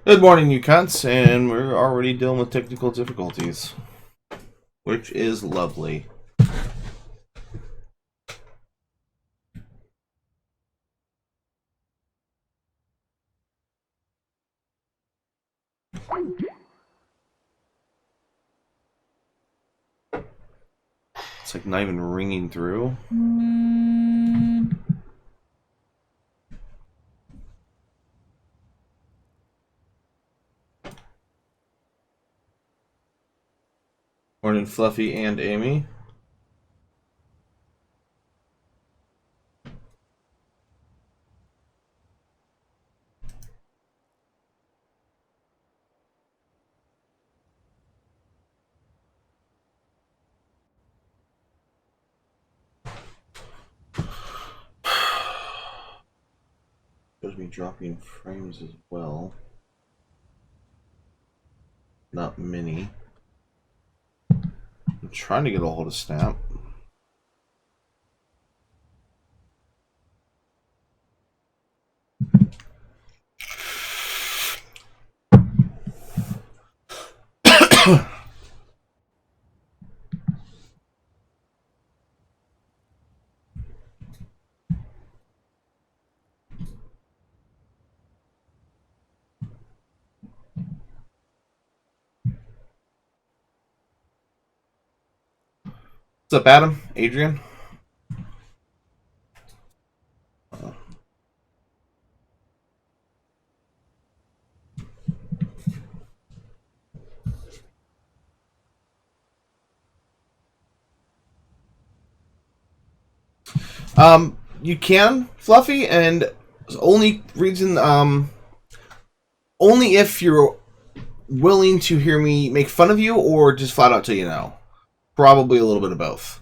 Good morning, you cunts, and we're already dealing with technical difficulties, which is lovely. It's like not even ringing through. Morning, Fluffy and Amy. Shows me dropping frames as well. Not many. I'm trying to get a hold of Snap. What's up, Adam? Adrian? You can, Fluffy, and only reason, only if you're willing to hear me make fun of you or just flat out tell you no. Probably a little bit of both.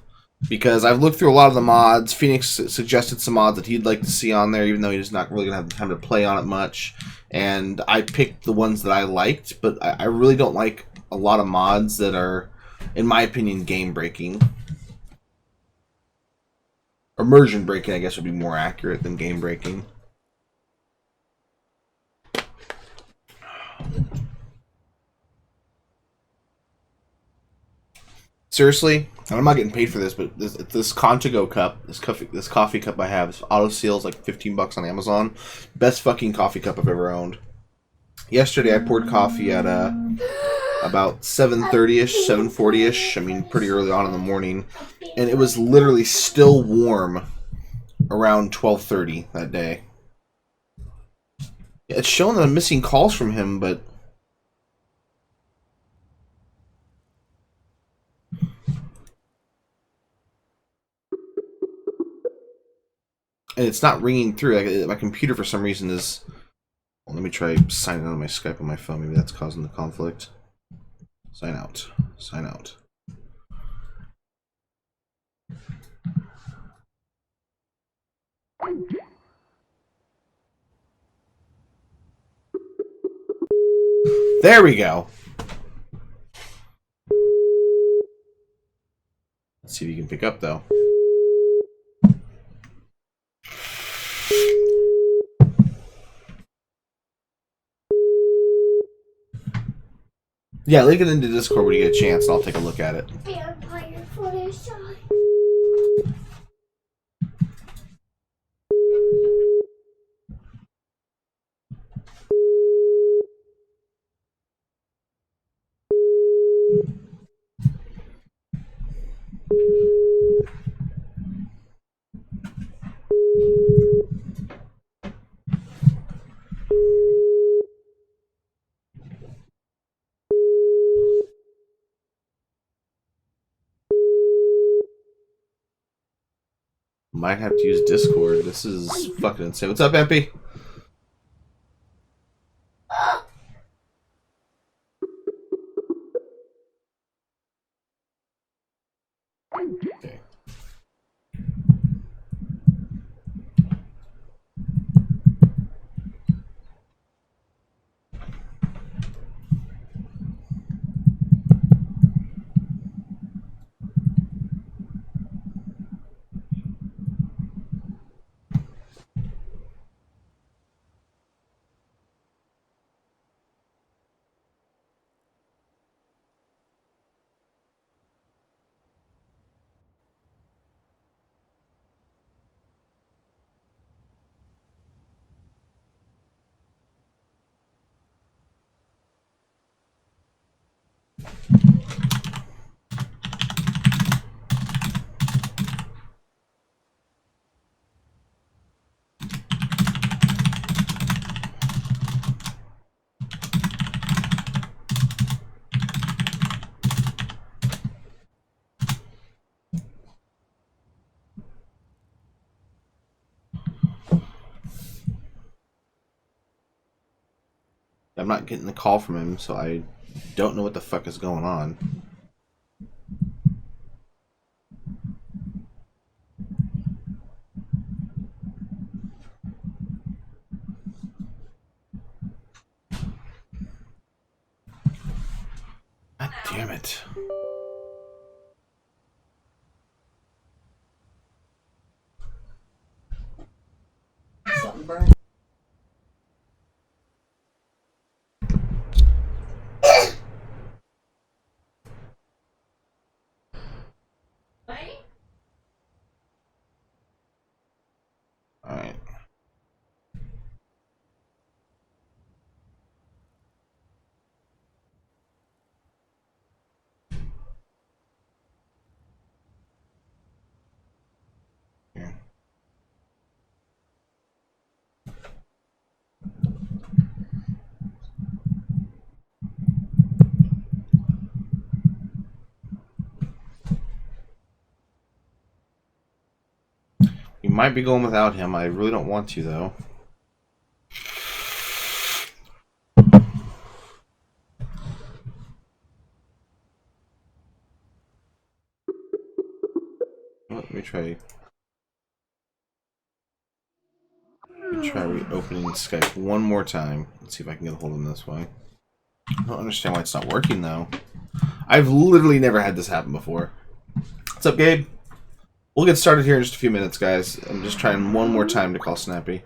Because I've looked through a lot of the mods. Phoenix suggested some mods that he'd like to see on there, even though he's not really going to have the time to play on it much. And I picked the ones that I liked, but I really don't like a lot of mods that are, in my opinion, game-breaking. Immersion breaking, I guess, would be more accurate than game-breaking. Seriously, I'm not getting paid for this, but this Contigo cup, this coffee cup I have, this auto seals like $15 on Amazon. Best fucking coffee cup I've ever owned. Yesterday I poured coffee at about 7:30ish, 7:40ish. I mean, pretty early on in the morning, and it was literally still warm around 12:30 that day. Yeah, it's showing that I'm missing calls from him, but and it's not ringing through. Like, my computer for some reason is. Well, let me try signing out of my Skype on my phone. Maybe that's causing the conflict. Sign out. Sign out. There we go. Let's see if you can pick up, though. Yeah, link it into Discord when you get a chance, and I'll take a look at it. Vampire footage. Might have to use Discord. This is fucking insane. What's up, MP? Okay. not getting the call from him, so I don't know what the fuck is going on. God damn it. Something burned. Alright. Here. You might be going without him. I really don't want to, though. Let me try. Try reopening Skype one more time. Let's see if I can get a hold of him this way. I don't understand why it's not working, though. I've literally never had this happen before. What's up, Gabe? We'll get started here in just a few minutes, guys. I'm just trying one more time to call Snappy.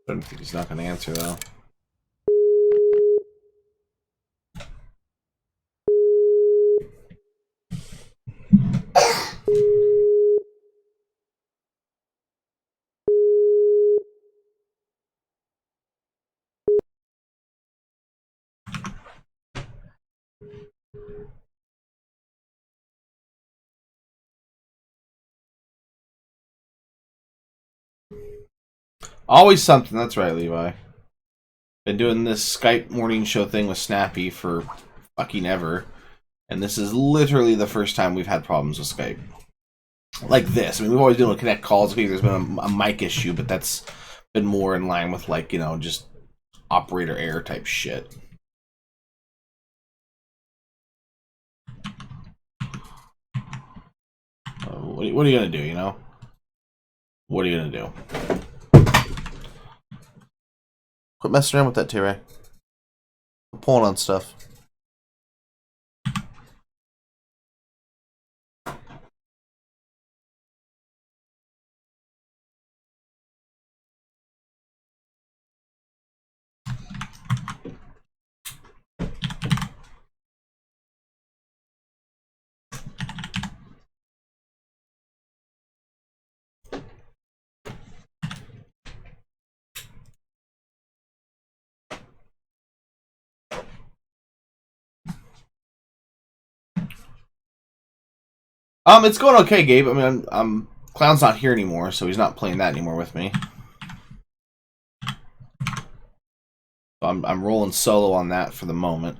I don't think he's not going to answer, though. Always something. That's right, Levi. Been doing this Skype morning show thing with Snappy for fucking ever. And this is literally the first time we've had problems with Skype. Like this. I mean, we've always been able to connect calls. Okay, there's been a mic issue, but that's been more in line with, like, you know, just operator error type shit. What are you going to do, you know? What are you going to do? Quit messing around with that, T-Ray. I'm pulling on stuff. It's going okay, Gabe. I mean, Clown's not here anymore, so he's not playing that anymore with me. I'm rolling solo on that for the moment.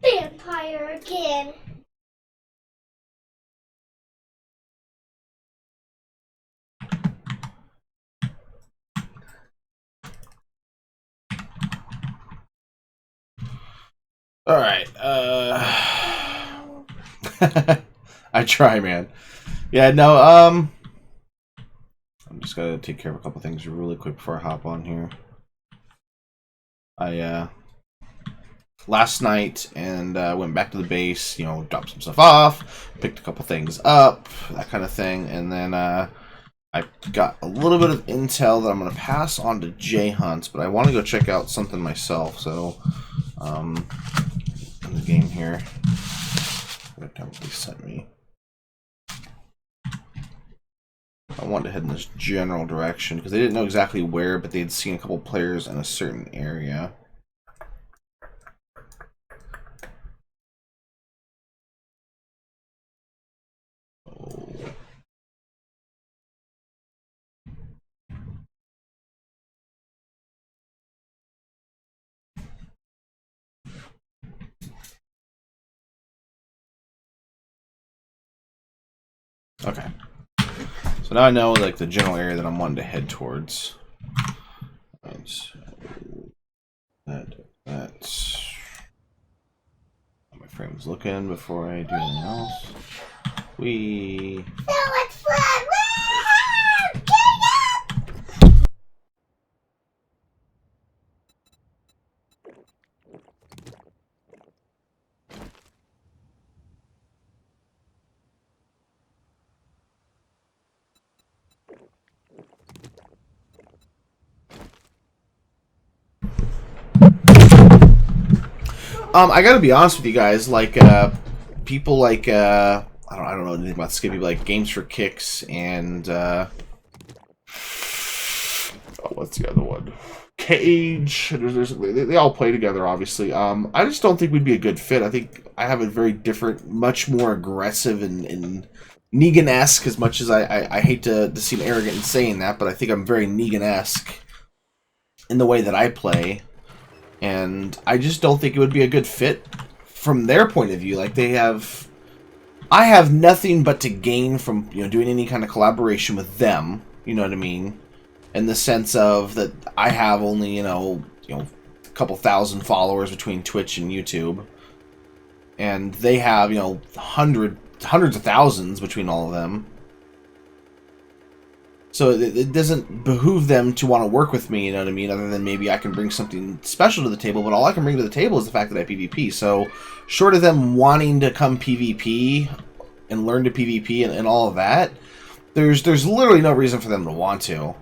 Vampire again. All right. I try, man. Yeah, no. I'm just gonna take care of a couple things really quick before I hop on here. I last night and went back to the base. You know, dropped some stuff off, picked a couple things up, that kind of thing, and then I got a little bit of intel that I'm going to pass on to J Hunt, but I want to go check out something myself. So, in the game here, what they sent me. I wanted to head in this general direction because they didn't know exactly where, but they had seen a couple players in a certain area. Okay. So now I know like the general area that I'm wanting to head towards. That's my frame's looking before I do anything else. We I gotta be honest with you guys, like, people like, I don't know anything about Skippy, but like Games for Kicks and, what's the other one? Cage. They all play together, obviously. I just don't think we'd be a good fit. I think I have a very different, much more aggressive and Negan-esque, as much as I hate to seem arrogant in saying that, but I think I'm very Negan-esque in the way that I play. And I just don't think it would be a good fit from their point of view. Like, I have nothing but to gain from, you know, doing any kind of collaboration with them. You know what I mean? In the sense of that I have only, you know, a couple thousand followers between Twitch and YouTube. And they have, you know, hundreds of thousands between all of them. So it doesn't behoove them to want to work with me, you know what I mean, other than maybe I can bring something special to the table, but all I can bring to the table is the fact that I PvP. So short of them wanting to come PvP and learn to PvP and all of that, there's literally no reason for them to want to.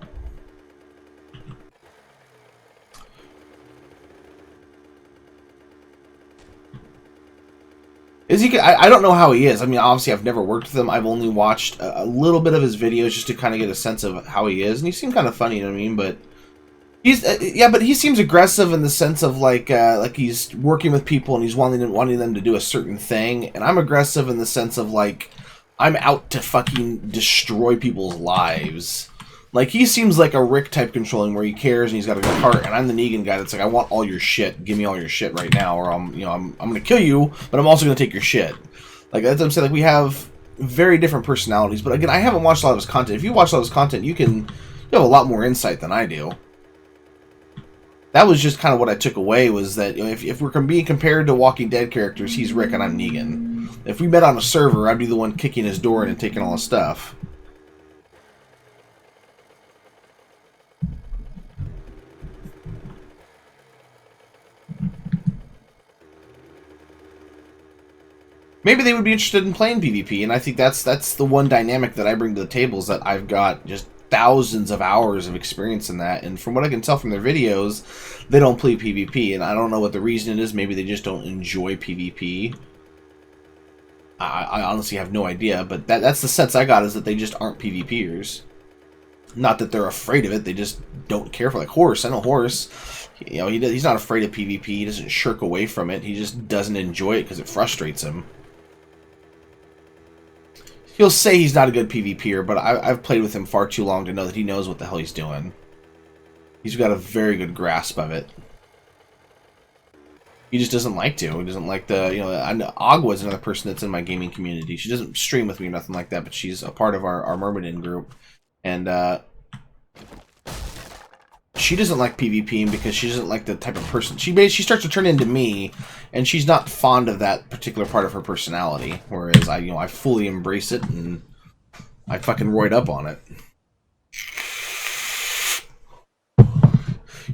Is he? I don't know how he is. I mean, obviously, I've never worked with him. I've only watched a little bit of his videos just to kind of get a sense of how he is, and he seemed kind of funny. You know what I mean? But he's yeah, but he seems aggressive in the sense of like he's working with people and he's wanting them to do a certain thing, and I'm aggressive in the sense of like I'm out to fucking destroy people's lives. Like, he seems like a Rick type controlling where he cares and he's got a good heart, and I'm the Negan guy that's like, I want all your shit. Give me all your shit right now, or I'm gonna kill you, but I'm also gonna take your shit. Like, that's what I'm saying. Like, we have very different personalities, but again, I haven't watched a lot of his content. If you watch a lot of his content, you have a lot more insight than I do. That was just kind of what I took away, was that, you know, if we're being compared to Walking Dead characters, he's Rick and I'm Negan. If we met on a server, I'd be the one kicking his door in and taking all his stuff. Maybe they would be interested in playing PvP, and I think that's the one dynamic that I bring to the table, is that I've got just thousands of hours of experience in that, and from what I can tell from their videos, they don't play PvP, and I don't know what the reason it is. Maybe they just don't enjoy PvP. I honestly have no idea, but that's the sense I got, is that they just aren't PvPers. Not that they're afraid of it, they just don't care for, like, Horse. I know Horse, you know, he's not afraid of PvP, he doesn't shirk away from it, he just doesn't enjoy it because it frustrates him. He'll say he's not a good PvPer, but I've played with him far too long to know that he knows what the hell he's doing. He's got a very good grasp of it. He just doesn't like to. He doesn't like the, you know, Agwa's another person that's in my gaming community. She doesn't stream with me or nothing like that, but she's a part of our Myrmidon group. And, she doesn't like PvPing because she doesn't like the type of person. She starts to turn into me, and she's not fond of that particular part of her personality. Whereas I fully embrace it, and I fucking roid up on it.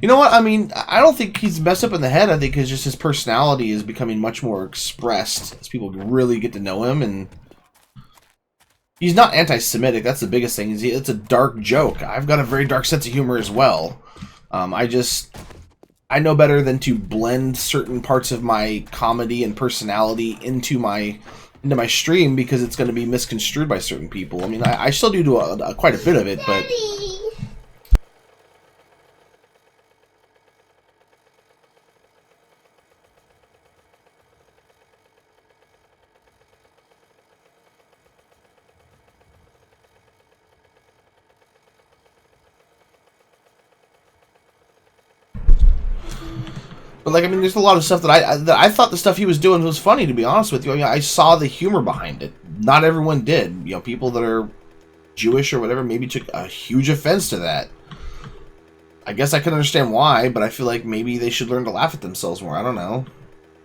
You know what? I mean, I don't think he's messed up in the head. I think it's just his personality is becoming much more expressed as people really get to know him, and he's not anti-Semitic. That's the biggest thing. It's a dark joke. I've got a very dark sense of humor as well. I know better than to blend certain parts of my comedy and personality into my stream because it's going to be misconstrued by certain people. I mean, I still do quite a bit of it, but... But like, I mean, there's a lot of stuff that I thought the stuff he was doing was funny. To be honest with you, I mean, I saw the humor behind it. Not everyone did. You know, people that are Jewish or whatever maybe took a huge offense to that. I guess I can understand why, but I feel like maybe they should learn to laugh at themselves more. I don't know.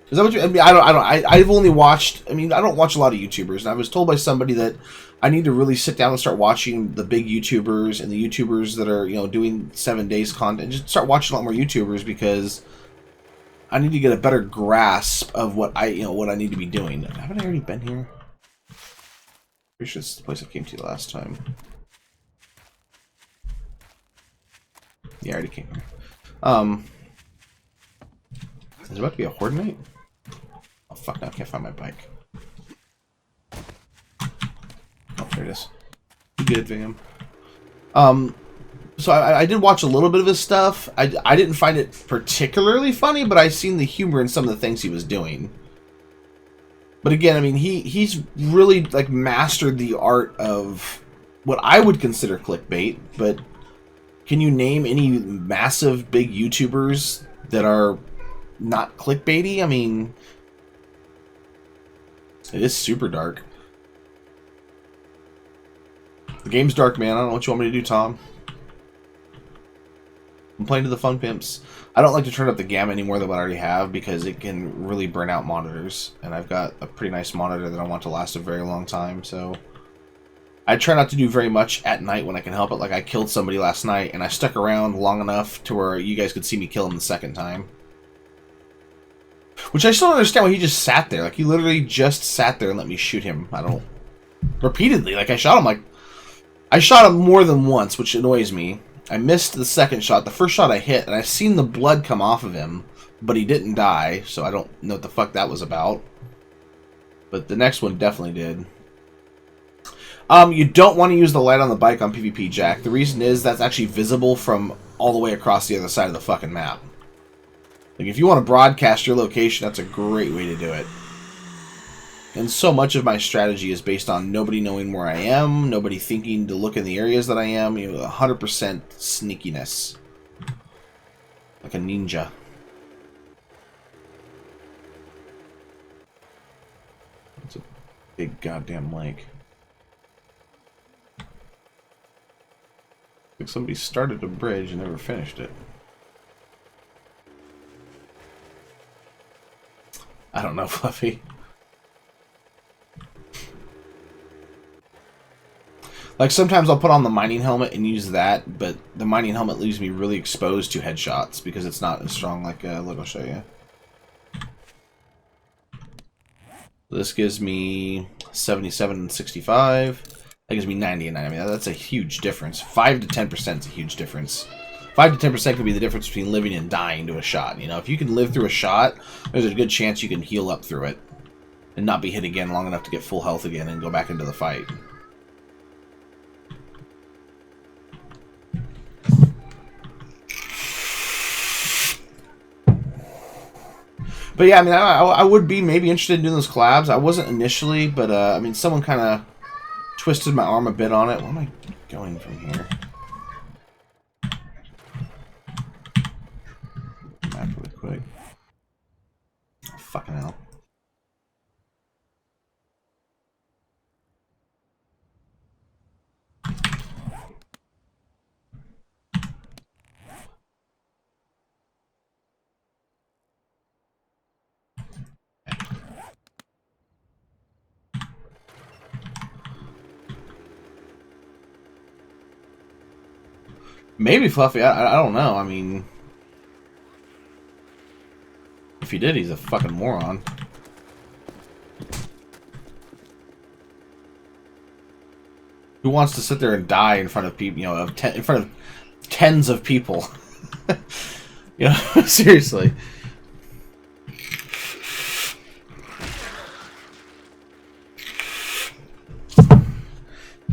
Is that what you? I mean, I've only watched. I mean, I don't watch a lot of YouTubers, and I was told by somebody that I need to really sit down and start watching the big YouTubers and the YouTubers that are, you know, doing 7 days content. Just start watching a lot more YouTubers because I need to get a better grasp of what I need to be doing. Haven't I already been here? Pretty sure this is the place I came to last time. Yeah, I already came here. Is there about to be a horde mate? Oh fuck! Now I can't find my bike. Oh, there it is. You good, Vam? So I did watch a little bit of his stuff. I didn't find it particularly funny, but I seen the humor in some of the things he was doing. But again, I mean, he's really like mastered the art of what I would consider clickbait. But can you name any massive big YouTubers that are not clickbaity? I mean, it is super dark. The game's dark, man. I don't know what you want me to do, Tom. I'm playing to the fun pimps. I don't like to turn up the gamma any more than what I already have because it can really burn out monitors. And I've got a pretty nice monitor that I want to last a very long time, so I try not to do very much at night when I can help it. Like I killed somebody last night and I stuck around long enough to where you guys could see me kill him the second time. Which I still don't understand why he just sat there. Like he literally just sat there and let me shoot him. I don't... Repeatedly. Like I shot him more than once, which annoys me. I missed the second shot. The first shot I hit, and I seen the blood come off of him, but he didn't die, so I don't know what the fuck that was about. But the next one definitely did. You don't want to use the light on the bike on PvP, Jack. The reason is that's actually visible from all the way across the other side of the fucking map. Like, if you want to broadcast your location, that's a great way to do it. And so much of my strategy is based on nobody knowing where I am, nobody thinking to look in the areas that I am, 100% sneakiness. Like a ninja. It's a big goddamn lake. Like somebody started a bridge and never finished it. I don't know, Fluffy. Like, sometimes I'll put on the mining helmet and use that, but the mining helmet leaves me really exposed to headshots because it's not as strong like, look, I'll show you. This gives me 77 and 65. That gives me 90 and 90. I mean, that's a huge difference. 5 to 10% is a huge difference. 5 to 10% could be the difference between living and dying to a shot. You know, if you can live through a shot, there's a good chance you can heal up through it and not be hit again long enough to get full health again and go back into the fight. But yeah, I mean, I would be maybe interested in doing those collabs. I wasn't initially, but I mean, someone kind of twisted my arm a bit on it. Where am I going from here? Map really quick. Oh, fucking hell. Maybe Fluffy. I don't know. I mean, If he did, he's a fucking moron. Who wants to sit there and die in front of people, you know, in front of tens of people? You know, seriously.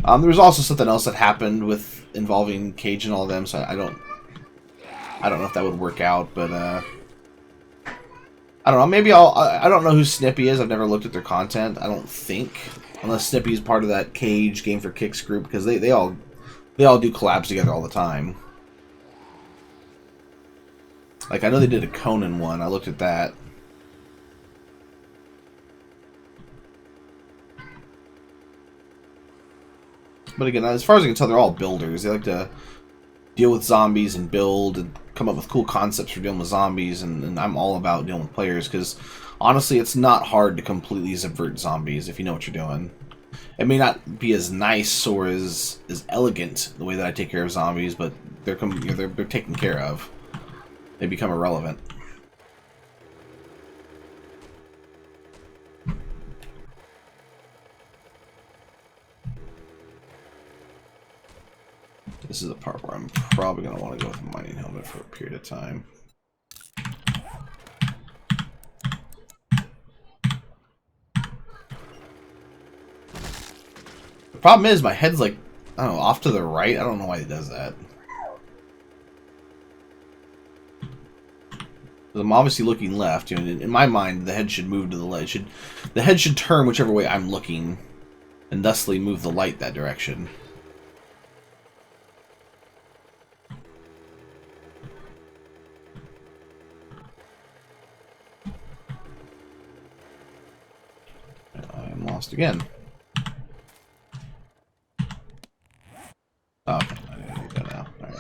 There was also something else that happened with involving Cage and all of them, so I don't know if that would work out, but I don't know. Maybe I don't know who Snippy is. I've never looked at their content. I don't think, unless Snippy's part of that Cage Game for Kicks group, because they all do collabs together all the time. Like I know they did a Conan one. I looked at that. But again, as far as I can tell, they're all builders. They like to deal with zombies and build and come up with cool concepts for dealing with zombies, and I'm all about dealing with players, because honestly, it's not hard to completely subvert zombies if you know what you're doing. It may not be as nice or as elegant the way that I take care of zombies, but they're taken care of. They become irrelevant. This is the part where I'm probably going to want to go with a mining helmet for a period of time. The problem is my head's like, I don't know, off to the right. I don't know why it does that. I'm obviously looking left. You know, in my mind, the head should move to the left. The head should turn whichever way I'm looking, and thusly move the light that direction. I'm lost again. Oh, okay. I need to go now. All right.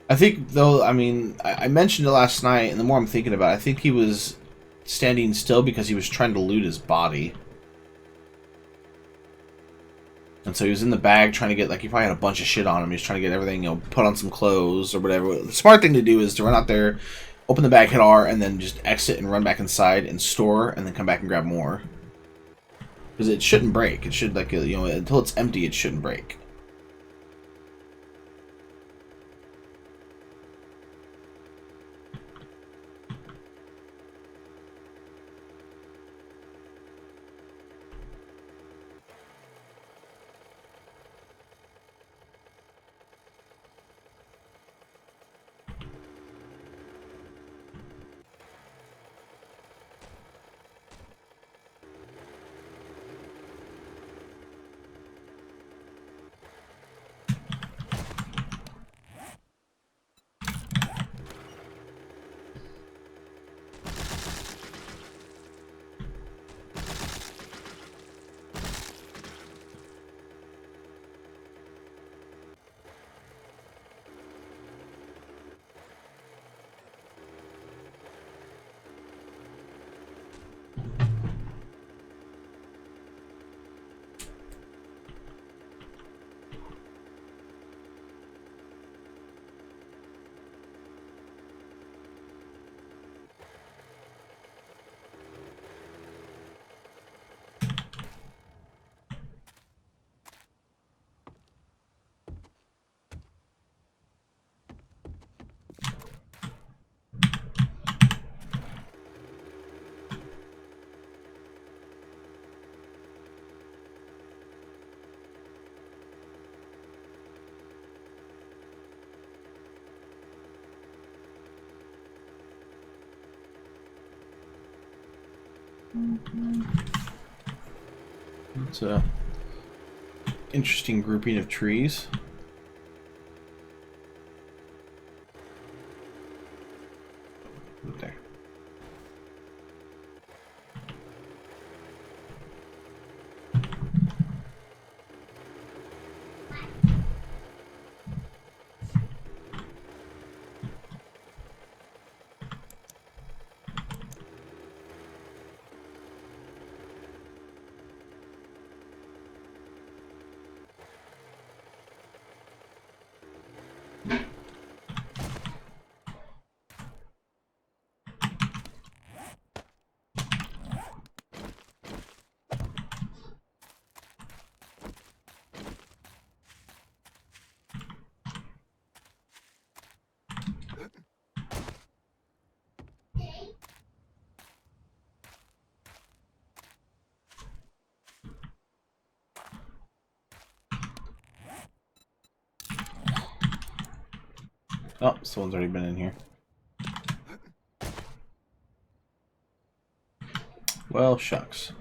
I think, though, I mean, I mentioned it last night, and the more I'm thinking about it, I think he was standing still because he was trying to loot his body. And so he was in the bag trying to get, like, he probably had a bunch of shit on him. He was trying to get everything, you know, put on some clothes or whatever. The smart thing to do is to run out there, open the bag, hit R, and then just exit and run back inside and store, and then come back and grab more. Because it shouldn't break. It should, like, you know, until it's empty, it shouldn't break. It's a interesting grouping of trees. There. Oh, someone's already been in here. Well, shucks.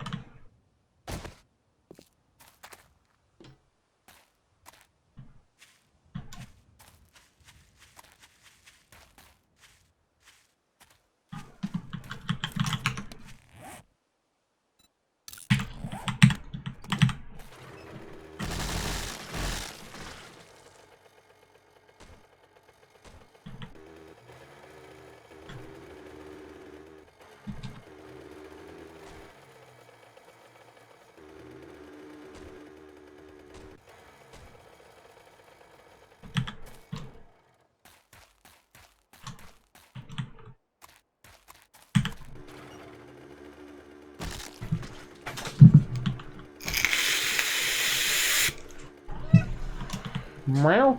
Meow.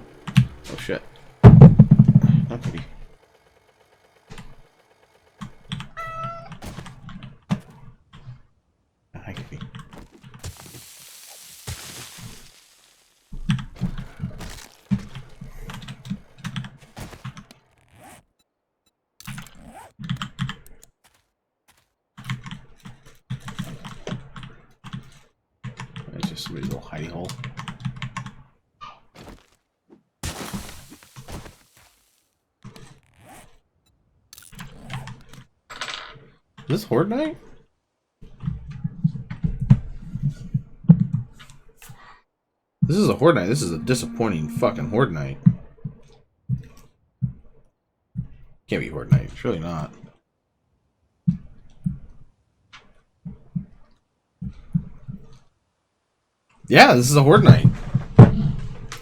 Oh shit. Not pretty. Hi, kitty. It's just somebody's little hidey hole. Is this Horde Night? This is a Horde Night. This is a disappointing fucking Horde Night. Can't be Horde Night. Surely not. Yeah, this is a Horde Night.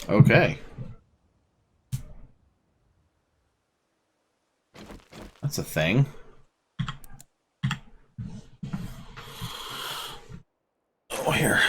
Okay. That's a thing. Oh, here.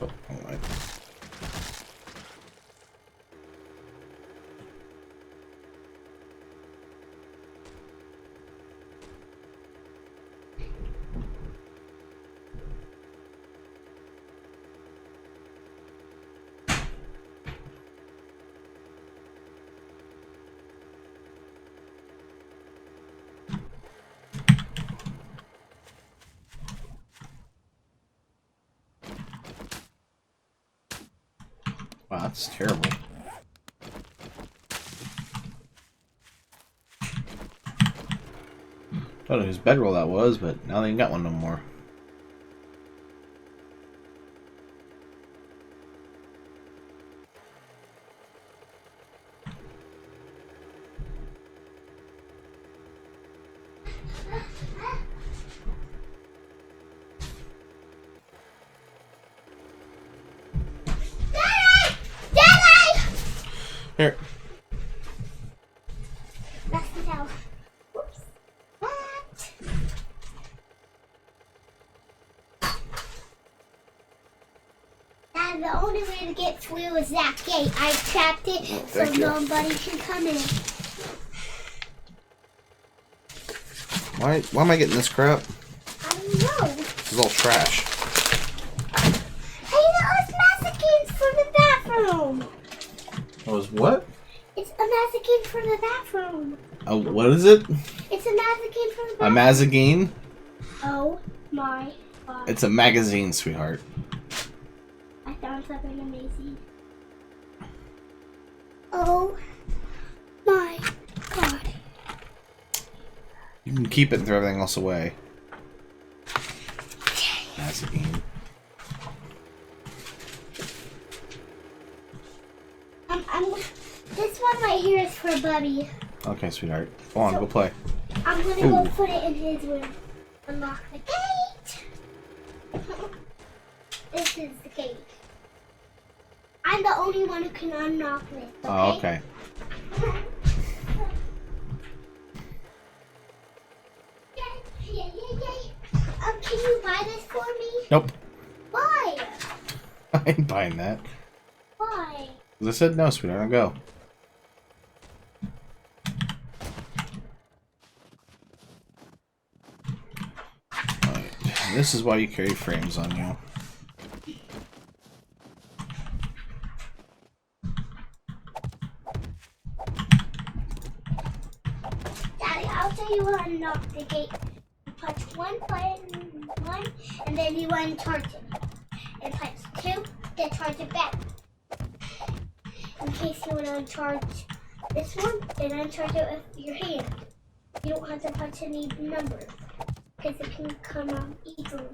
Oh, all right. Wow, that's terrible. Don't know whose bedroll that was, but now they ain't got one no more. Here. That's the towel. Whoops. What? And the only way to get through is that gate. I trapped it so nobody can come in. Why am I getting this crap? I don't know. This is all trash. Hey, that was Massacane from the bathroom. That was what? It's a Massacane from the bathroom. Oh, what is it? It's a Massacane from the A bathroom. mazagine? Oh my god. It's a magazine, sweetheart. I found something amazing. Oh my god. You can keep it and throw everything else away. Mazagine. This one right here is for Bubby. Okay, sweetheart. Go on, go play. I'm gonna go put it in his room. Unlock the gate. This is the gate. I'm the only one who can unlock this. Okay? Oh, okay. Yay. Can you buy this for me? Nope. Why? I ain't buying that. Why? As I said, no, sweetheart, I'll go. Right. This is why you carry frames on you. Daddy, I'll tell you how to unlock the gate. You punch one button, and then you uncharge it. And punch two, then charge it back. In case you want to uncharge this one, then uncharge it with your hand. You don't have to punch any numbers, because it can come out easily.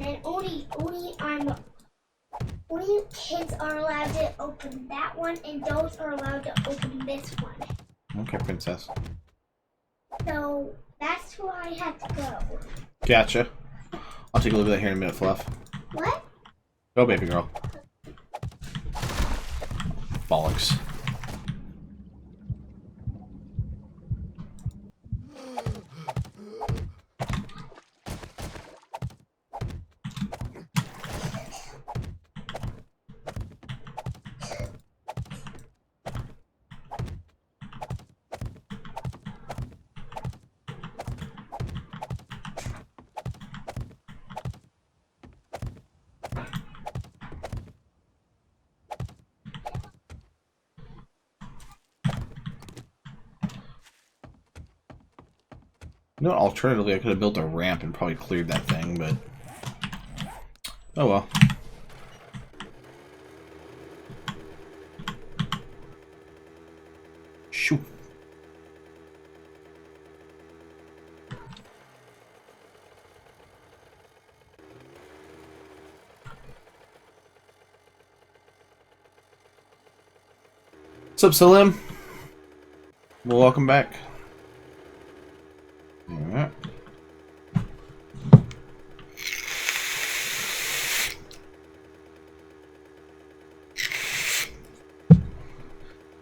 And only kids are allowed to open that one, and those are allowed to open this one. Okay, princess. So that's where I had to go. Gotcha. I'll take a look at that here in a minute, Fluff. What? Go, baby girl. Bollocks. You know, alternatively, I could have built a ramp and probably cleared that thing, but... oh well. Shoo. What's up, Salim? Well, welcome back. Alright.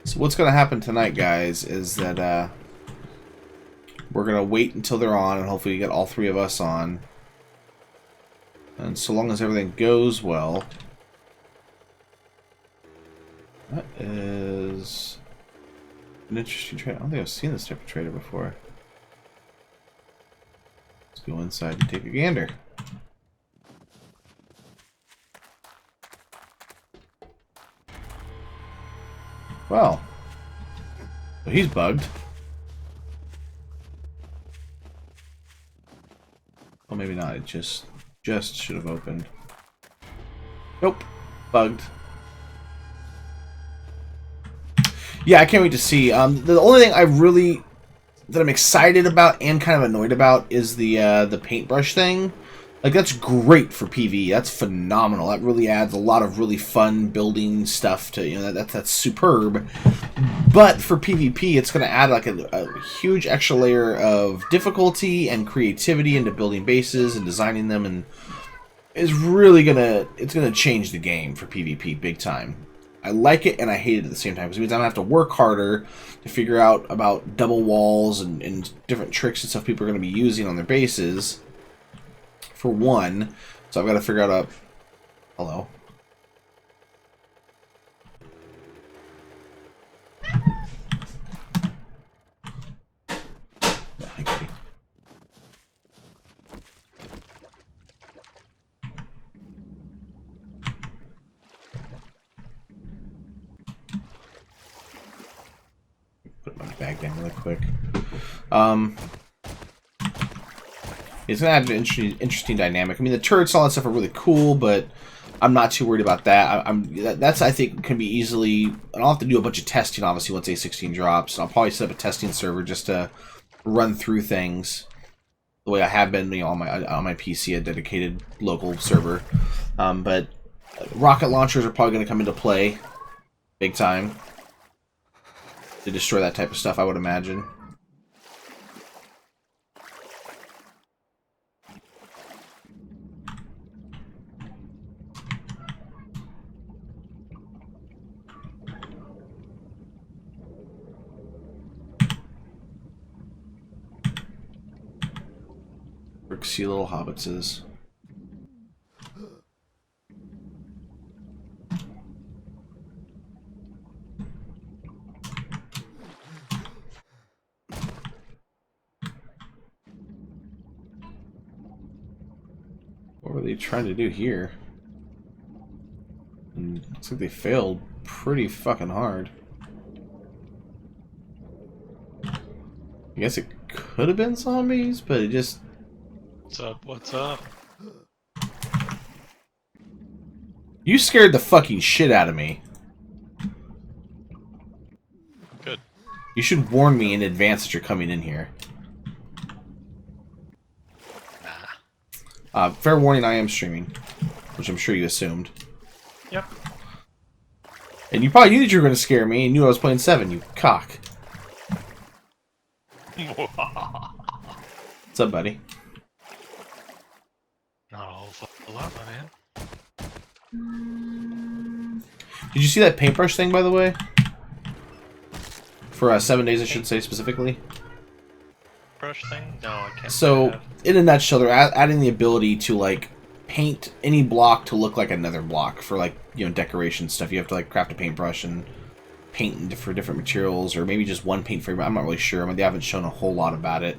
So what's going to happen tonight, guys, is that we're going to wait until they're on, and hopefully get all three of us on. And so long as everything goes well... that is an interesting trade. I don't think I've seen this type of trader before. Let's go inside and take a gander. Well, so he's bugged. Well, maybe not. It just should have opened. Nope, bugged. Yeah, I can't wait to see. The only thing that I'm excited about and kind of annoyed about is the paintbrush thing. Like, that's great for PvE. That's phenomenal. That really adds a lot of really fun building stuff to, you know, that's superb. But for PvP, it's going to add like a huge extra layer of difficulty and creativity into building bases and designing them, and it's really gonna change the game for PvP big time. I like it and I hate it at the same time. Because it means I'm going to have to work harder to figure out about double walls and different tricks and stuff people are going to be using on their bases. For one. So I've got to figure out a... Hello. Put my bag down really quick. It's gonna have an interesting dynamic. I mean, the turrets and all that stuff are really cool, but I'm not too worried about that. That's I think can be easily. And I'll have to do a bunch of testing, obviously, once A16 drops. I'll probably set up a testing server just to run through things the way I have been, you know, on my PC, a dedicated local server. But rocket launchers are probably going to come into play big time to destroy that type of stuff, I would imagine. See little hobbitses. What were they trying to do here? And looks like they failed pretty fucking hard. I guess it could have been zombies, but it just... What's up? What's up? You scared the fucking shit out of me. Good. You should warn me in advance that you're coming in here. Nah. Fair warning, I am streaming, which I'm sure you assumed. Yep. And you probably knew that you were going to scare me and knew I was playing 7, you cock. What's up, buddy? Not a whole lot, my man. Did you see that paintbrush thing, by the way? For 7 days, I should say, specifically. Brush thing? No, I can't. So, in a nutshell, they're adding the ability to, like, paint any block to look like another block for, like, you know, decoration stuff. You have to, like, craft a paintbrush and paint for different materials, or maybe just one paint for everybody. I'm not really sure. I mean, they haven't shown a whole lot about it.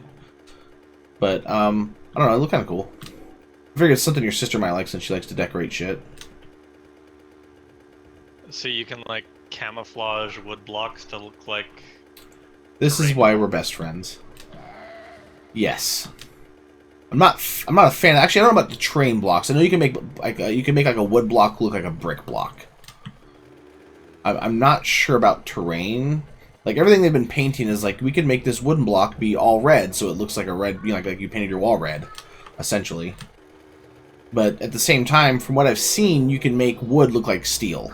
But, I don't know, it looked kind of cool. I figured it's something your sister might like since she likes to decorate shit. So you can, like, camouflage wood blocks to look like... This is why we're best friends. Yes. I'm not a fan. Actually, I don't know about the terrain blocks. I know you can make like a wood block look like a brick block. I'm not sure about terrain. Like everything they've been painting is like we could make this wooden block be all red, so it looks like a red, you know, like you painted your wall red, essentially. But at the same time, from what I've seen, you can make wood look like steel.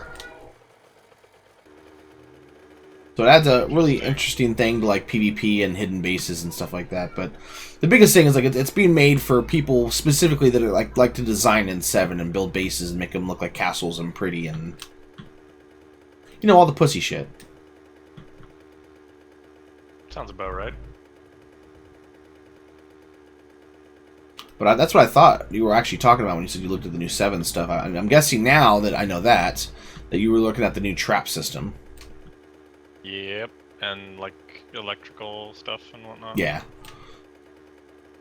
So it adds a really interesting thing to like PvP and hidden bases and stuff like that. But the biggest thing is like it's being made for people specifically that are like to design in 7 and build bases and make them look like castles and pretty and you know all the pussy shit. Sounds about right. But that's what I thought you were actually talking about when you said you looked at the new 7 stuff. I'm guessing now that I know that you were looking at the new trap system. Yep, and like electrical stuff and whatnot. Yeah.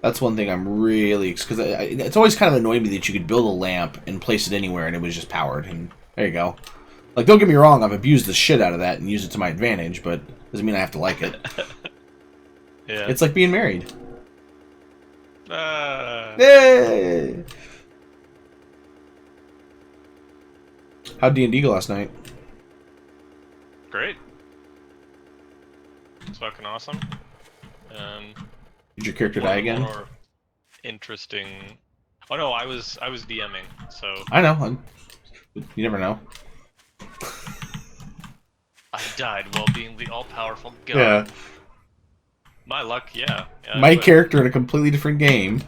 That's one thing I'm really... Because it's always kind of annoyed me that you could build a lamp and place it anywhere and it was just powered. And there you go. Like, don't get me wrong, I've abused the shit out of that and used it to my advantage, but doesn't mean I have to like it. Yeah. It's like being married. Yay! How'd D&D go last night? Great. It's fucking awesome. Did your character die again? More interesting. Oh no, I was DMing, so I know. You never know. I died while being the all-powerful god. Yeah. My luck, yeah. My character in a completely different game.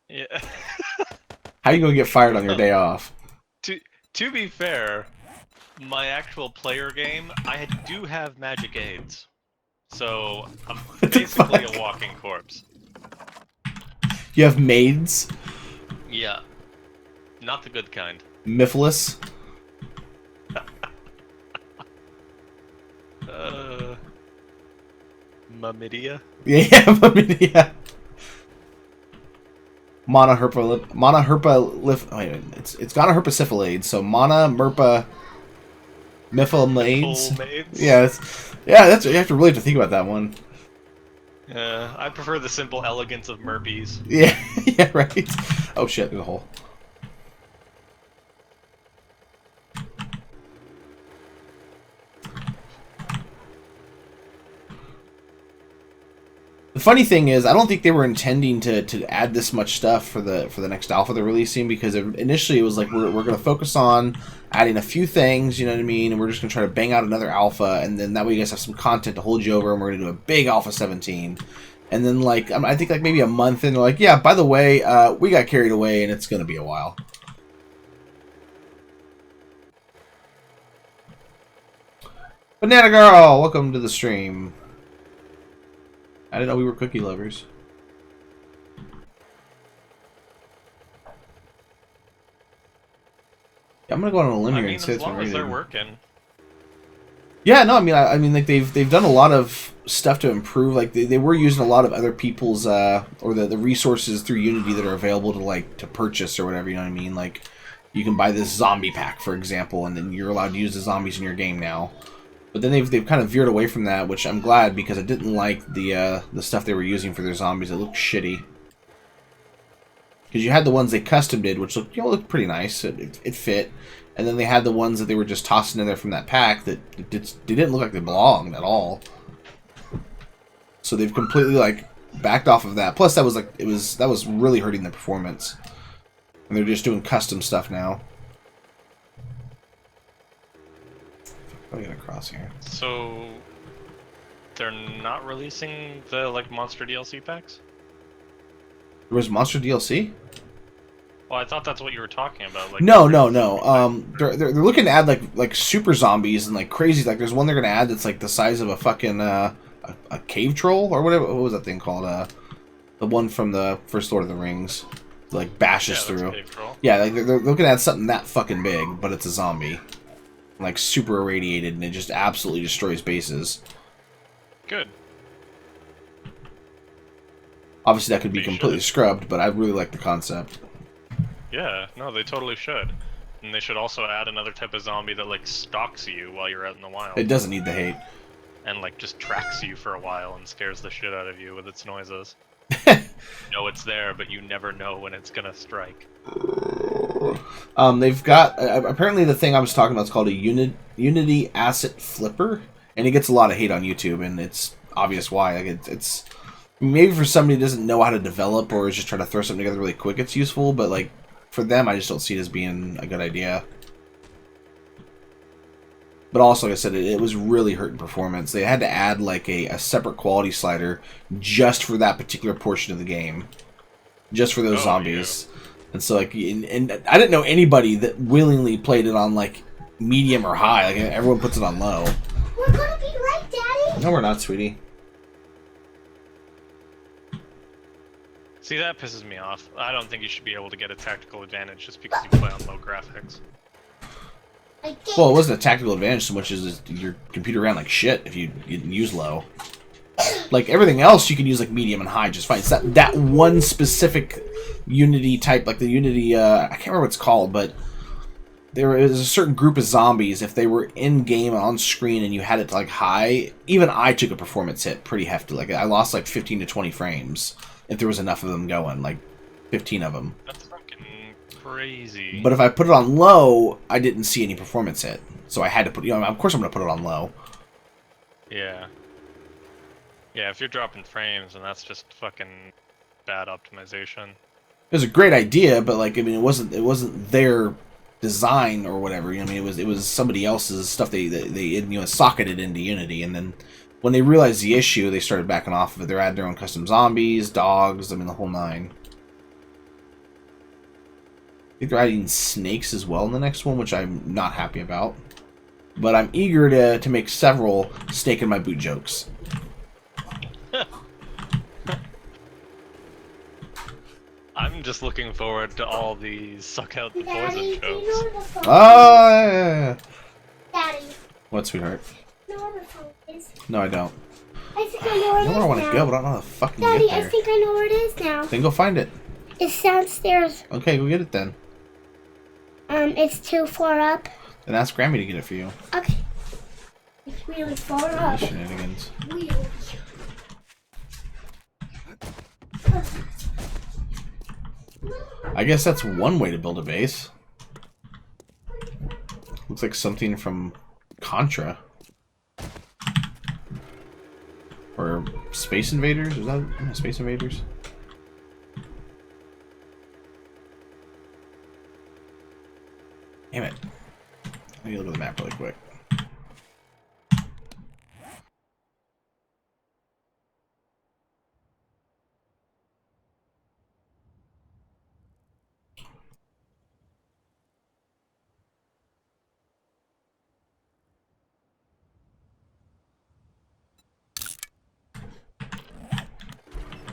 Yeah. How you gonna get fired on your day off? To be fair, my actual player game, I do have magic aids. So I'm the basically fuck? a walking corpse. You have maids? Yeah. Not the good kind. Myphilus? Mamidia? Yeah, I mean, yeah. Mana herpa lif. Wait a minute. It's got a herpasyphilade, so mana merpa myphilmades. Maids? Yeah, yeah. That's you have to really have to think about that one. I prefer the simple elegance of merpies. Yeah, yeah, right. Oh shit, there's a hole. The funny thing is, I don't think they were intending to add this much stuff for the next alpha they're releasing, because initially it was like we're going to focus on adding a few things, you know what I mean, and we're just going to try to bang out another alpha, and then that way you guys have some content to hold you over, and we're going to do a big alpha 17. And then like I think like maybe a month in, they're like, yeah, by the way, we got carried away, and it's going to be a while. Banana Girl, welcome to the stream. I didn't know we were cookie lovers. Yeah, I'm gonna go on a limb here and say as it's long as they're rated. working. Yeah, no, I mean, like they've done a lot of stuff to improve. Like they were using a lot of other people's or the resources through Unity that are available to purchase or whatever. You know what I mean? Like you can buy this zombie pack, for example, and then you're allowed to use the zombies in your game now. But then they've kind of veered away from that, which I'm glad, because I didn't like the stuff they were using for their zombies. It looked shitty. Because you had the ones they custom did, which looked pretty nice. It fit, and then they had the ones that they were just tossing in there from that pack that they didn't look like they belonged at all. So they've completely like backed off of that. Plus that was really hurting the performance, and they're just doing custom stuff now. I'll get across here. So they're not releasing the like monster DLC packs? There was monster DLC? Well, I thought that's what you were talking about. Like No. They're looking to add like super zombies and like crazy. Like there's one they're gonna add that's like the size of a fucking a cave troll or whatever. What was that thing called? The one from the first Lord of the Rings, like bashes through. Cave troll. Yeah, like they're looking at something that fucking big, but it's a zombie, like super irradiated, and it just absolutely destroys bases. Good. Obviously, that could be They completely should. scrubbed, but I really like the concept. Yeah, no, they totally should. And they should also add another type of zombie that like stalks you while you're out in the wild. It doesn't need the hate. And like just tracks you for a while and scares the shit out of you with its noises. You know it's there, but you never know when it's gonna strike. They've got apparently the thing I was talking about is called a Unity Asset Flipper, and it gets a lot of hate on YouTube, and it's obvious why. Like it's maybe for somebody who doesn't know how to develop or is just trying to throw something together really quick, it's useful, but like for them, I just don't see it as being a good idea. But also, like I said, it was really hurting performance. They had to add like a separate quality slider just for that particular portion of the game, just for those zombies. Yeah. And so, like, and I didn't know anybody that willingly played it on like medium or high. Like everyone puts it on low. We're gonna be right, Daddy. No, we're not, sweetie. See, that pisses me off. I don't think you should be able to get a tactical advantage just because you play on low graphics. Well, it wasn't a tactical advantage so much as your computer ran like shit if you didn't use low. Like everything else, you can use like medium and high just fine. It's that one specific Unity type, like the Unity, I can't remember what it's called, but there is a certain group of zombies. If they were in game on screen and you had it to like high, even I took a performance hit pretty hefty. Like I lost like 15 to 20 frames if there was enough of them going, like 15 of them. That's fucking crazy. But if I put it on low, I didn't see any performance hit. So I had to put, of course I'm going to put it on low. Yeah. Yeah, if you're dropping frames, then that's just fucking bad optimization. It was a great idea, but like, I mean, it wasn't their design or whatever. I mean, it was somebody else's stuff they socketed into Unity, and then when they realized the issue, they started backing off of it. They're adding their own custom zombies, dogs, I mean, the whole nine. I think they're adding snakes as well in the next one, which I'm not happy about. but I'm eager to make several steak in my boot jokes. I'm just looking forward to all these suck out the Daddy, poison do you jokes. know where the phone Oh, yeah. is? Daddy, What, sweetheart? do you know where the phone is? No, I don't. I think I know where I it know is where I want now. to go, but I don't know how to fucking Daddy, get I there. think I know where it is now. Then go find it. It's downstairs. Okay, go get it then. It's too far up. Then ask Grammy to get it for you. Okay. It's really far up. Shenanigans. Really. I guess that's one way to build a base. Looks like something from Contra. Or Space Invaders? Is that Space Invaders? Damn it. Let me look at the map really quick.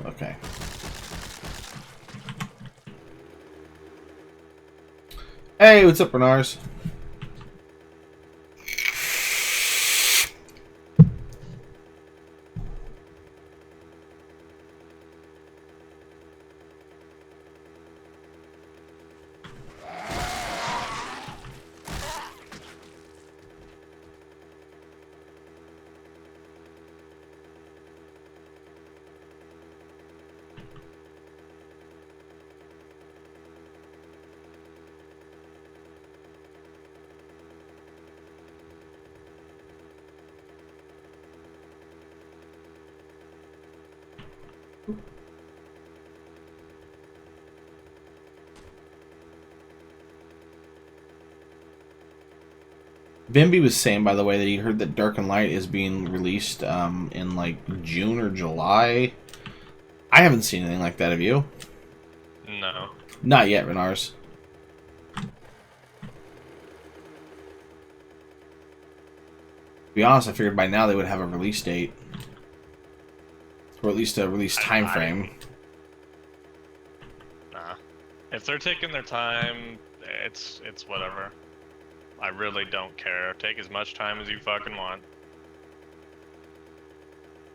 Okay. Hey, what's up, Renars? Bimby was saying, by the way, that he heard that Dark and Light is being released in like June or July. I haven't seen anything like that. Have you? No. Not yet, Renars. To be honest, I figured by now they would have a release date. Or at least a release time frame. Nah. If they're taking their time, it's whatever. I really don't care. Take as much time as you fucking want.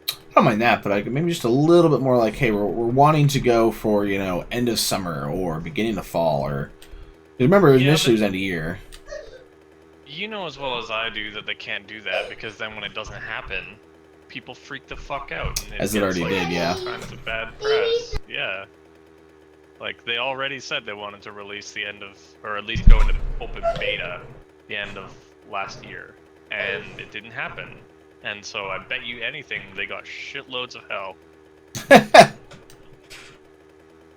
I don't mind that, but maybe just a little bit more like, hey, we're wanting to go for, you know, end of summer or beginning of fall, or... Remember, initially it was end of year. You know as well as I do that they can't do that, because then when it doesn't happen, people freak the fuck out. And As it gets, already did, yeah. Kinds of bad press. Yeah. Like, they already said they wanted to release the end of... or at least go into open beta the end of last year. And it didn't happen. And so I bet you anything they got shitloads of hell.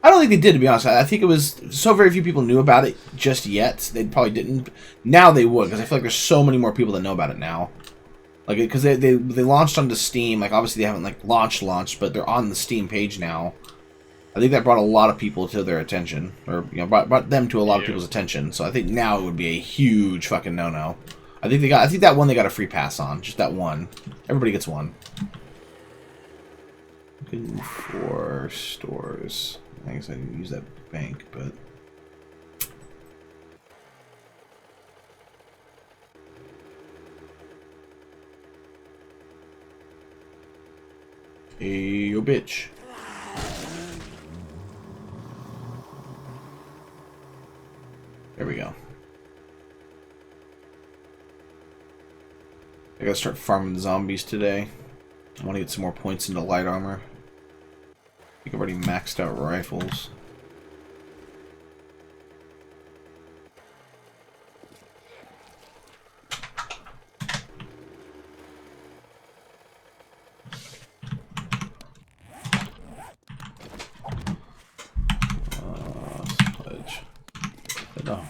I don't think they did, to be honest. I think it was so very few people knew about it just yet. They probably didn't. Now they would, because I feel like there's so many more people that know about it now. Like, because they launched onto Steam. Like, obviously they haven't like launched, but they're on the Steam page now. I think that brought a lot of people to their attention, or you know, brought them to a lot of people's attention. So I think now it would be a huge fucking no-no. I think that one they got a free pass on, just that one. Everybody gets one. Looking for stores. I guess I didn't use that bank, but hey, yo, bitch. There we go. I gotta start farming zombies today. I want to get some more points into light armor. I think I've already maxed out rifles. Sludge. No.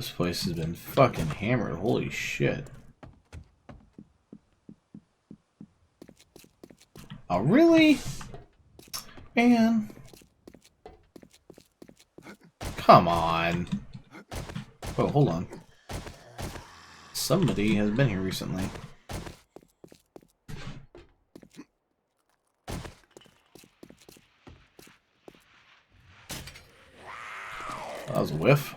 This place has been fucking hammered. Holy shit. Oh, really? Man. Come on. Oh, hold on. Somebody has been here recently. That was a whiff.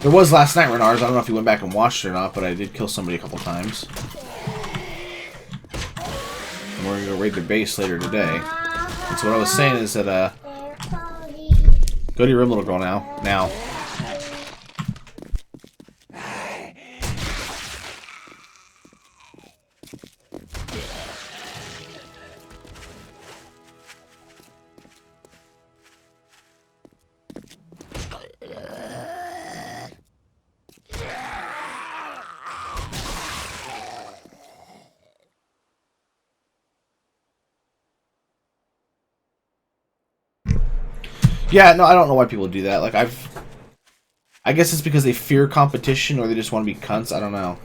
There was last night, Renars. I don't know if you went back and watched it or not, but I did kill somebody a couple times. And we're going to go raid their base later today. And so what I was saying is that, go to your room, little girl, now. Now. Yeah, no, I don't know why people do that. Like, I guess it's because they fear competition or they just want to be cunts. I don't know.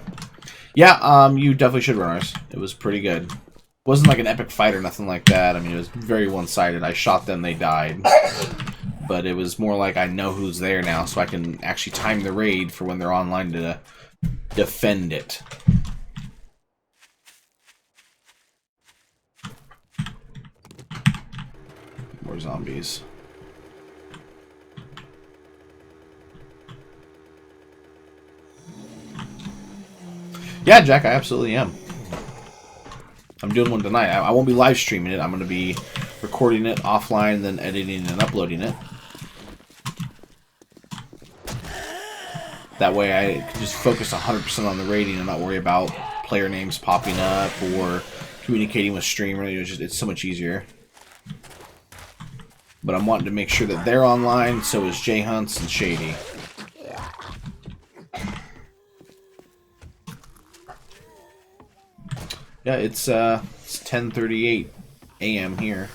Yeah, you definitely should run ours. It was pretty good. It wasn't like an epic fight or nothing like that. I mean, it was very one-sided. I shot them, they died. But it was more like I know who's there now, so I can actually time the raid for when they're online to defend it. More zombies. Yeah, Jack, I absolutely am. I'm doing one tonight. I won't be live streaming it. I'm going to be recording it offline, then editing and uploading it. That way I can just focus 100% on the rating and not worry about player names popping up or communicating with streamer. It's so much easier. But I'm wanting to make sure that they're online, so is Jay Hunts and Shady. Yeah, it's 10:38 a.m. here.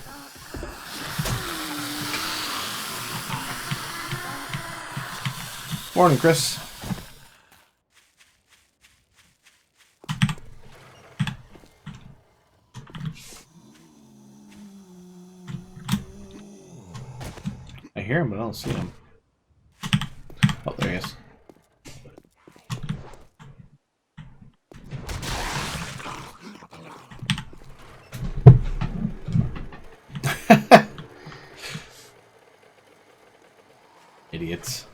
Morning, Chris. I hear him, but I don't see him. Oh, there he is. Idiots.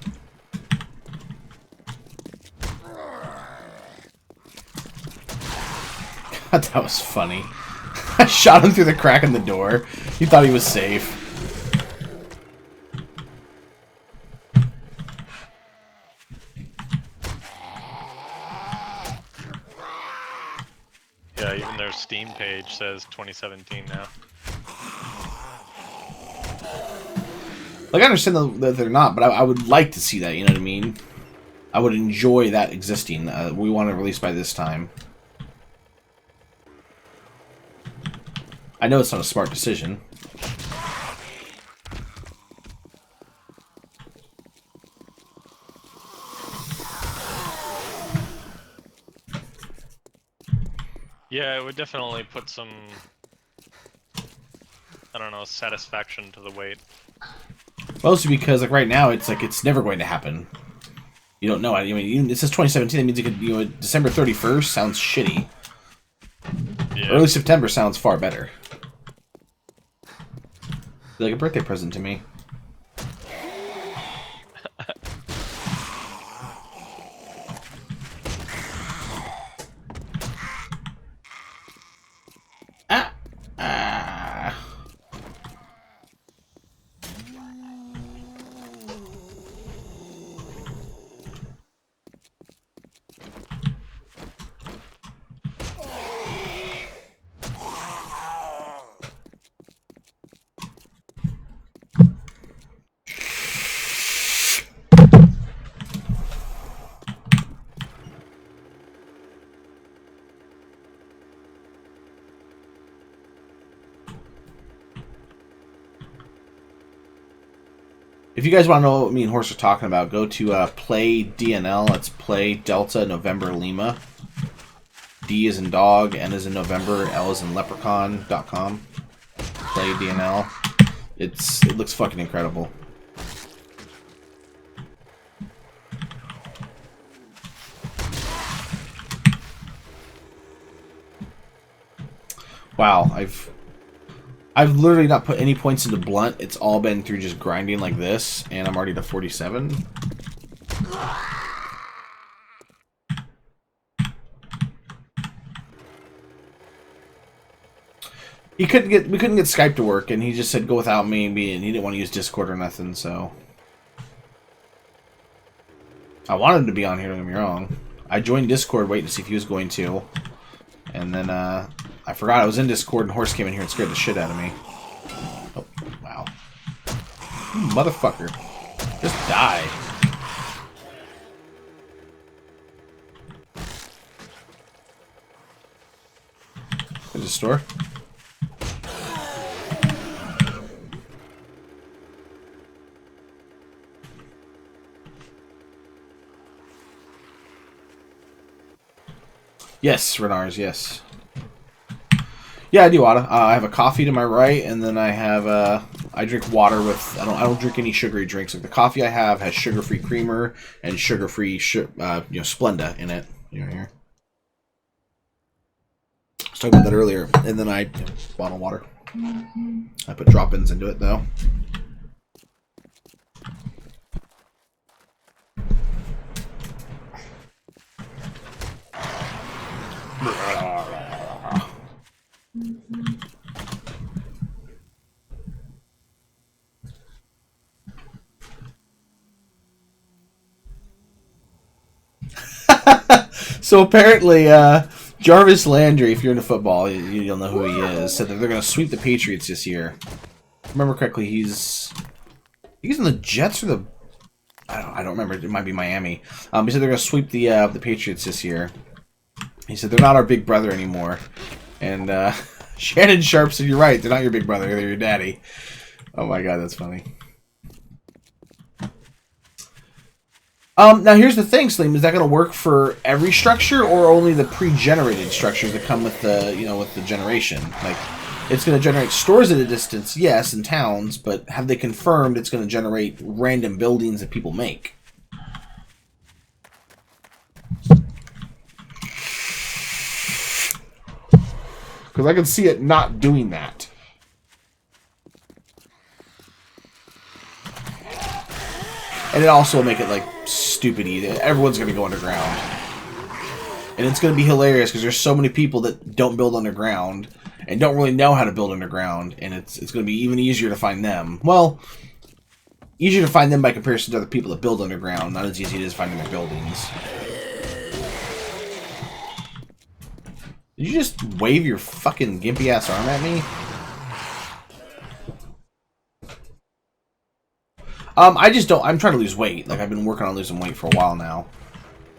God, that was funny. I shot him through the crack in the door. He thought he was safe. Yeah, even their Steam page says 2017 now. Like, I understand that they're not, but I would like to see that, you know what I mean? I would enjoy that existing. We want to release by this time. I know it's not a smart decision. Yeah, it would definitely put some, I don't know, satisfaction to the wait. Mostly because, like, right now, it's like it's never going to happen. You don't know. I mean, it says 2017. That means it could, you know, December 31st sounds shitty. Yeah. Early September sounds far better. Be like a birthday present to me. you guys want to know what me and Horse are talking about, go to Play DNL. That's Play Delta November Lima. D is in dog, N is in November, L is in leprechaun.com. Play DNL. It looks fucking incredible. Wow, I've literally not put any points into blunt. It's all been through just grinding like this, and I'm already to 47. We couldn't get Skype to work, and he just said go without me, and he didn't want to use Discord or nothing. So I wanted him to be on here. Don't get me wrong. I joined Discord waiting to see if he was going to, and then I forgot I was in Discord, and Horse came in here and scared the shit out of me. Oh, wow. You motherfucker. Just die. There's a store. Yes, Renars, yes. Yeah, I do, Ada. I have a coffee to my right, and then I have I drink water with. I don't drink any sugary drinks. Like the coffee I have has sugar-free creamer and sugar-free Splenda in it. Here. I was talking about that earlier, and then I bottle water. I put drop-ins into it though. So apparently, Jarvis Landry, if you're into football, you'll know who he is, said that they're going to sweep the Patriots this year. If I remember correctly, he's in the Jets or the... I don't remember. It might be Miami. He said they're going to sweep the Patriots this year. He said they're not our big brother anymore. And Shannon Sharp said, you're right, they're not your big brother, they're your daddy. Oh my god, that's funny. Now here's the thing, Slim. Is that going to work for every structure, or only the pre-generated structures that come with the, with the generation? Like, it's going to generate stores at a distance, yes, in towns, but have they confirmed it's going to generate random buildings that people make? Because I can see it not doing that. And it also will make it, like, stupid easy. Everyone's going to go underground. And it's going to be hilarious because there's so many people that don't build underground and don't really know how to build underground. And it's going to be even easier to find them. Well, easier to find them by comparison to other people that build underground. Not as easy as finding their buildings. Did you just wave your fucking gimpy ass arm at me? I just don't. I'm trying to lose weight. Like, I've been working on losing weight for a while now.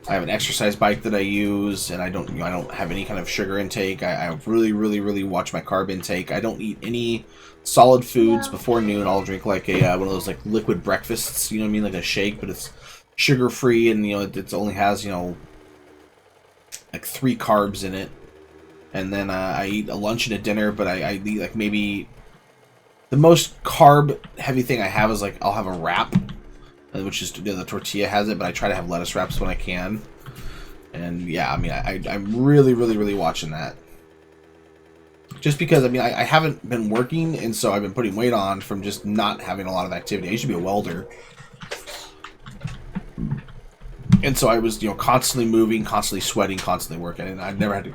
I have an exercise bike that I use, and I don't have any kind of sugar intake. I really watch my carb intake. I don't eat any solid foods before noon. I'll drink like a one of those like liquid breakfasts. You know what I mean, like a shake, but it's sugar free, and it only has like 3 carbs in it. And then I eat a lunch and a dinner, but I eat like maybe. The most carb-heavy thing I have is, like, I'll have a wrap, which is, the tortilla has it, but I try to have lettuce wraps when I can. And, yeah, I mean, I'm really watching that. Just because, I mean, I haven't been working, and so I've been putting weight on from just not having a lot of activity. I used to be a welder. And so I was, constantly moving, constantly sweating, constantly working, and I never had to...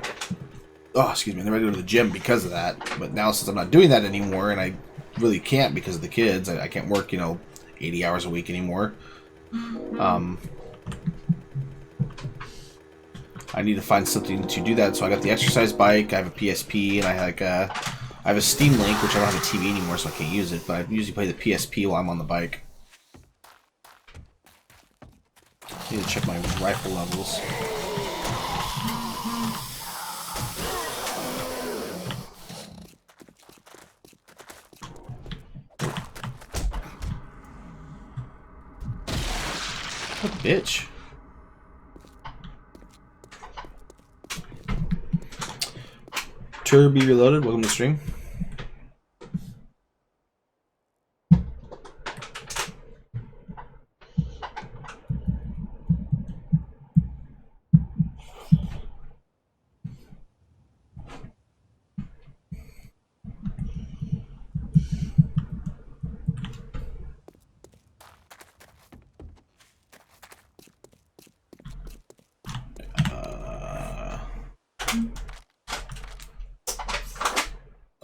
Oh, excuse me, I never had to go to the gym because of that. But now, since I'm not doing that anymore, and I really can't because of the kids. I can't work, 80 hours a week anymore. I need to find something to do that. So I got the exercise bike. I have a PSP, and I have a Steam Link, which I don't have a TV anymore, so I can't use it. But I usually play the PSP while I'm on the bike. I need to check my rifle levels. What a bitch. Turby Reloaded, welcome to the stream.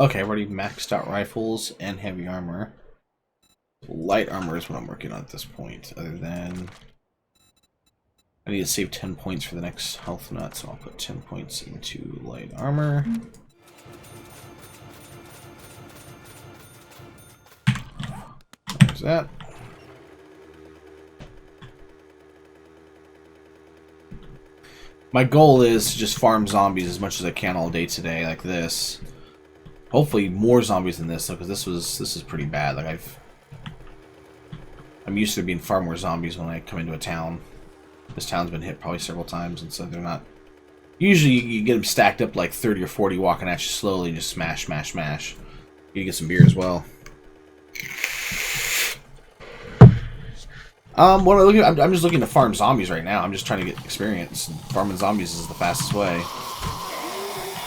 Okay, I've already maxed out rifles and heavy armor. Light armor is what I'm working on at this point, other than... I need to save 10 points for the next health nut, so I'll put 10 points into light armor. There's that. My goal is to just farm zombies as much as I can all day today, like this. Hopefully more zombies than this, though, because this is pretty bad. Like I'm used to there being far more zombies when I come into a town. This town's been hit probably several times, and so they're not. Usually you get them stacked up like 30 or 40, walking at you slowly, and just smash, smash, smash. You get some beer as well. I'm just looking to farm zombies right now. I'm just trying to get experience. Farming zombies is the fastest way.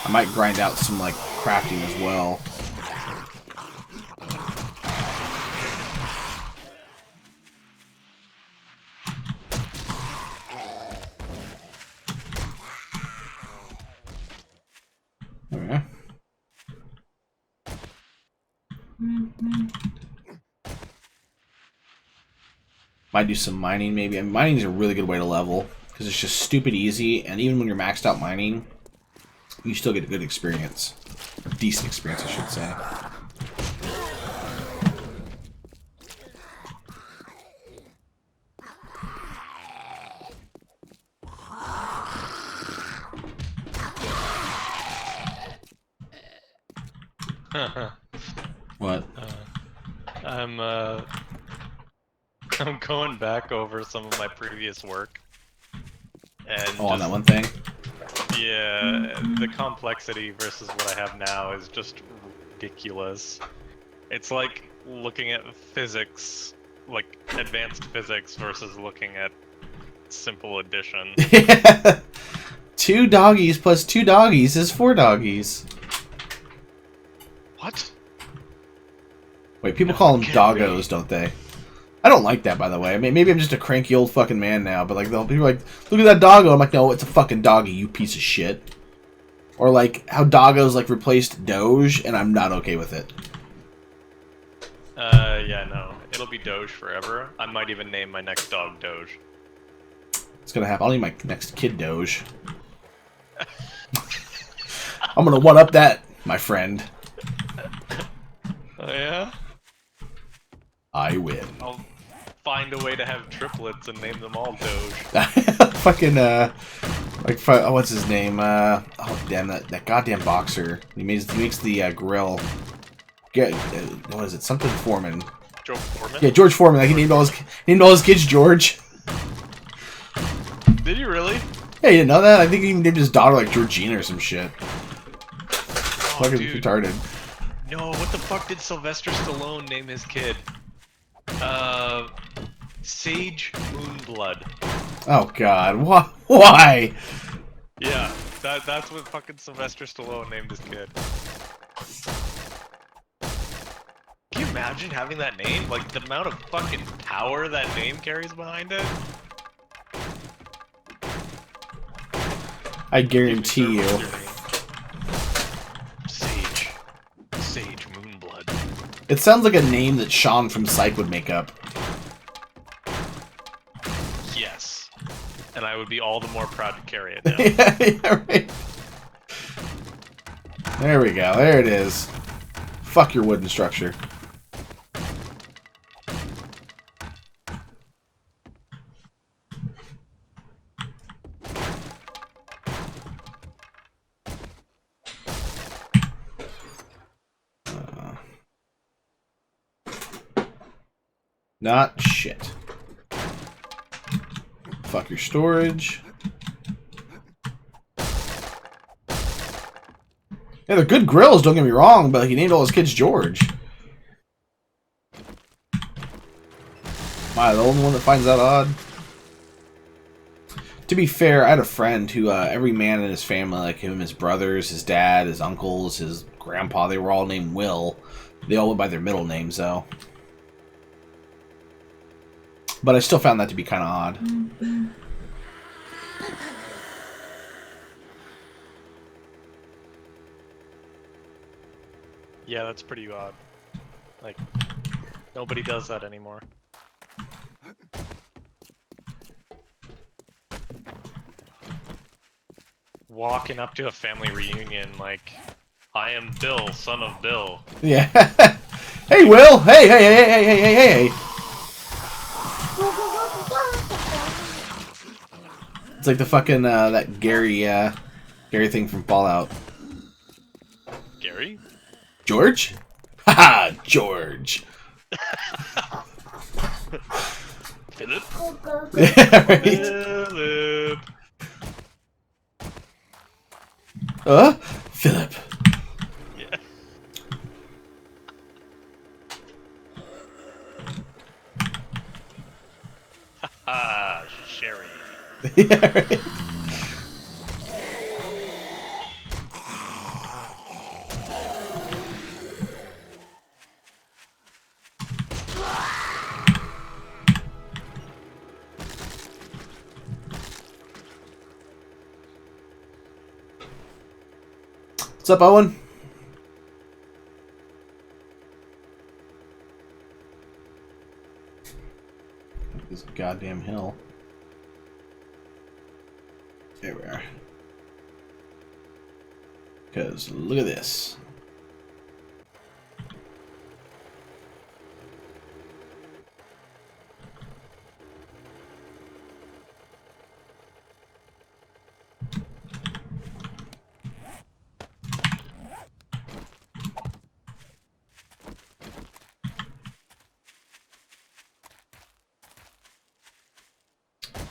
I might grind out some like crafting as well. Okay. Might do some mining maybe. I mean, mining is a really good way to level because it's just stupid easy, and even when you're maxed out mining, you still get a good experience. Or decent experience, I should say. What? I'm going back over some of my previous work. And on that one thing? Yeah, the complexity versus what I have now is just ridiculous. It's like looking at physics, like advanced physics, versus looking at simple addition. 2 doggies plus 2 doggies is 4 doggies. What? Wait, people call them doggos, don't they? I don't like that, by the way. I mean, maybe I'm just a cranky old fucking man now, but like, they'll be like, look at that doggo. I'm like, no, it's a fucking doggy, you piece of shit. Or like, how doggos like replaced Doge, and I'm not okay with it. Yeah, no. It'll be Doge forever. I might even name my next dog Doge. It's gonna happen. I'll name my next kid Doge. I'm gonna one-up that, my friend. Oh, yeah? I win. I'll find a way to have triplets and name them all Doge. Fucking, what's his name? Oh, damn, that goddamn boxer. He makes the grill. What is it? Something Foreman. George Foreman? Yeah, George Foreman. Like, he named all his kids George. Did you really? Yeah, you didn't know that? I think he named his daughter, like, Georgina or some shit. Oh, Fucking dude. retarded. No, what the fuck did Sylvester Stallone name his kid? Sage Moonblood. Oh, God. Why? Yeah, that's what fucking Sylvester Stallone named his kid. Can you imagine having that name? Like, the amount of fucking power that name carries behind it? I guarantee you. Sage Moonblood. It sounds like a name that Sean from Psych would make up. Yes. And I would be all the more proud to carry it now. Yeah, right. There we go. There it is. Fuck your wooden structure. Not shit. fuck your storage. Yeah, they're good grills, don't get me wrong, but he named all his kids George. Am I the only one that finds that odd? To be fair, I had a friend who, every man in his family, like him, his brothers, his dad, his uncles, his grandpa, they were all named Will. They all went by their middle names, though. But I still found that to be kind of odd. Yeah, that's pretty odd. Like, nobody does that anymore. Walking up to a family reunion like, I am Bill, son of Bill. Yeah. Hey, Will! Hey, hey, hey, hey, hey, hey, hey, hey! It's like the fucking, that Gary thing from Fallout. Gary? George? Haha, George! Philip? Yeah, right? Philip! Philip. Yeah. Haha, Sherry. Yeah, right? What's up, Owen? This goddamn hill. There we are. Because look at this.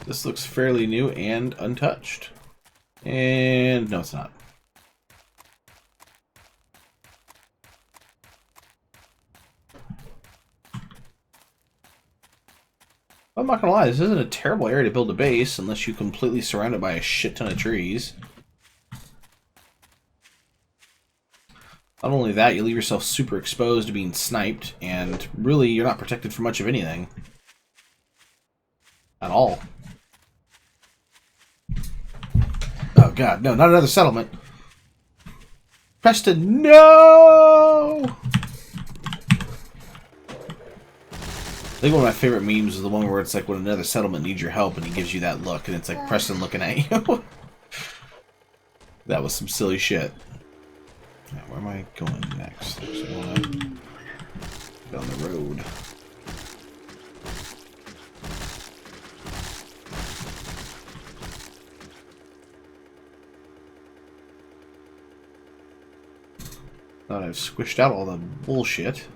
This looks fairly new and untouched. And no, it's not. I'm not gonna lie, this isn't a terrible area to build a base unless you completely surround it by a shit ton of trees. Not only that, you leave yourself super exposed to being sniped, and really, you're not protected from much of anything. At all. Oh god, no, not another settlement. Preston, no! I think one of my favorite memes is the one where it's like when another settlement needs your help and he gives you that look, and it's like Preston looking at you. That was some silly shit. Now, where am I going next? There's one down the road. Thought I've squished out all the bullshit.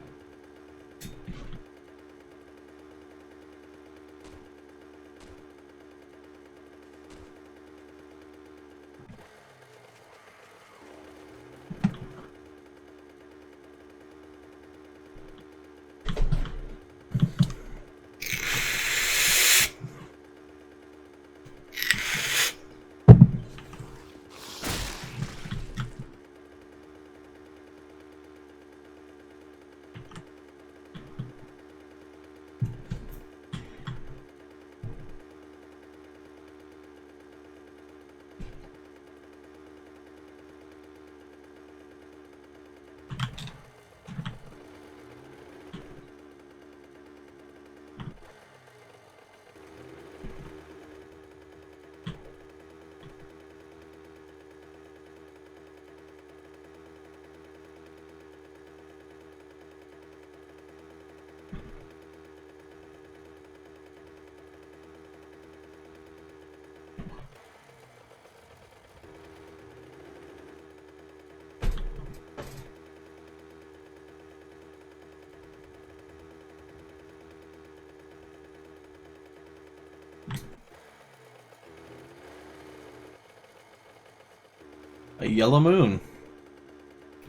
A yellow moon.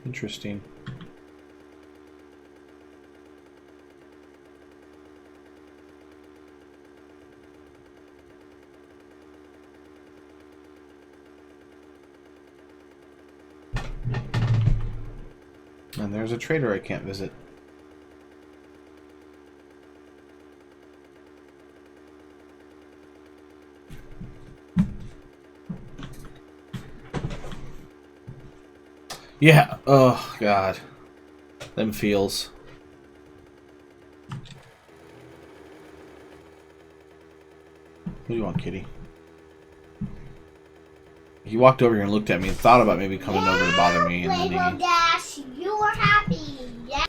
Interesting. And there's a trader I can't visit. Yeah. Oh, God. Them feels. What do you want, kitty? He walked over here and looked at me and thought about maybe coming over to bother me, and then Rainbow he... Dash, you are happy. Yeah.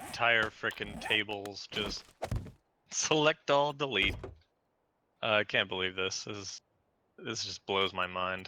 Entire frickin' tables just select all, delete. I can't believe this. This just blows my mind.